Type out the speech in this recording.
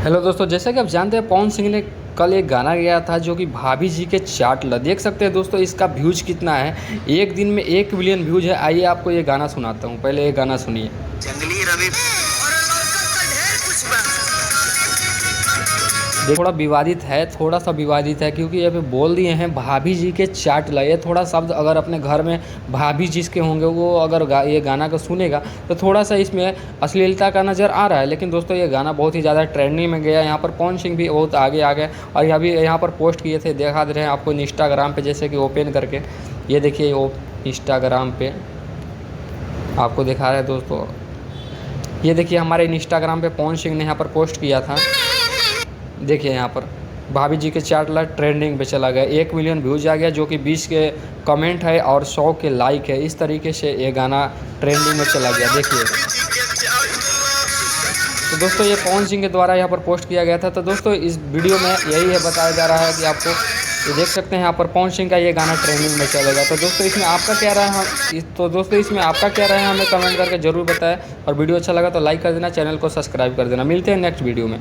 Hello दोस्तों, जैसा कि आप जानते हैं पवन सिंह ने कल एक गाना गाया था जो कि भाभी जी के चाट ल देख सकते हैं दोस्तों इसका व्यूज कितना है। एक दिन में 1 मिलियन व्यूज है। आइए आपको ये गाना सुनाता हूँ, पहले ये गाना सुनिए। जंगली रवि थोड़ा विवादित है, थोड़ा सा विवादित है क्योंकि ये पे बोल दिए हैं भाभी जी के चाट ल। ये थोड़ा शब्द अगर अपने घर में भाभी जिसके होंगे वो अगर ये गाना को सुनेगा तो थोड़ा सा इसमें अश्लीलता का नज़र आ रहा है। लेकिन दोस्तों ये गाना बहुत ही ज़्यादा ट्रेंडिंग में गया। यहाँ पर पवन सिंह भी बहुत आगे आ गए और अभी यहाँ पर पोस्ट किए थे, दिखा दे रहे हैं आपको इंस्टाग्राम पर, जैसे कि ओपन करके ये देखिए वो इंस्टाग्राम पर आपको दिखा रहे हैं दोस्तों। ये देखिए हमारे इंस्टाग्राम पे पवन सिंह ने यहाँ पर पोस्ट किया था। देखिए यहाँ पर भाभी जी के चाट ला ट्रेंडिंग पे चला गया, 1 मिलियन व्यूज आ गया जो कि 20 के कमेंट है और 100 के लाइक है। इस तरीके से ये गाना ट्रेंडिंग में चला गया। देखिए तो दोस्तों ये पवन सिंह के द्वारा यहाँ पर पोस्ट किया गया था। तो दोस्तों इस वीडियो में यही है बताया जा रहा है कि आपको ये देख सकते हैं यहाँ पर पवन सिंह का ये गाना ट्रेंडिंग में चलेगा। तो दोस्तों इसमें आपका क्या राय है, तो दोस्तों इसमें आपका क्या राय है हमें कमेंट करके ज़रूर बताएं। और वीडियो अच्छा लगा तो लाइक कर देना, चैनल को सब्सक्राइब कर देना। मिलते हैं नेक्स्ट वीडियो में।